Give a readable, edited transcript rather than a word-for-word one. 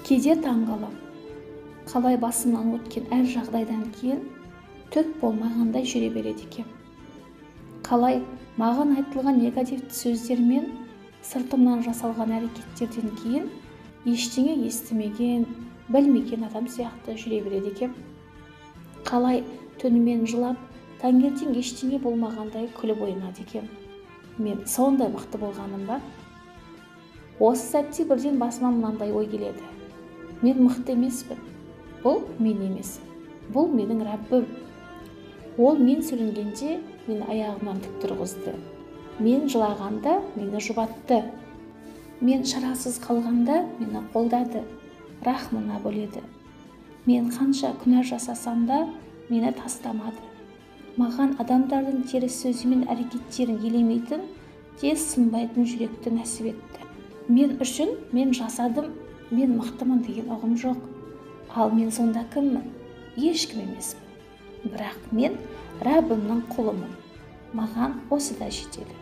Кейде таң қалам. Қалай басымнан өткен әр жағдайдан кейін түк болмағандай жүре береді екем. Қалай маған айтылған негативті сөздер мен сыртымнан жасалған әрекеттерден кейін ештеңе естімеген, білмеген адам сияқты жүре береді екем. Қалай түнімен жылап, таңертең ештеңе болмағандай күліп ойнады екем. Мен сондай мықты болғаным ба? Осы сәтте бірден басыма мынандай ой келеді. Мен мықты емеспін. Бұл мен емес. Бұл менің Раббым. Ол мен сүрінгенде мені аяғымнан тік тұрғызды. Мен жылағанда мені жұбатты. Мен шарасыз қалғанда мені қолдады, рахмына бөледі. Мен қанша күнә жасасам да мені тастамады. Маған адамдардың теріс сөзі мен әрекеттерін елемейтін, тез сынбайтын жүректі нәсіп етті. Мен үшін мен жасадым, мен мықтымын деген ұғым жоқ. Ал мен сонда кіммін? Ешкім емеспін. Бірақ мен Раббымның құлымын. Маған осы да жетеді.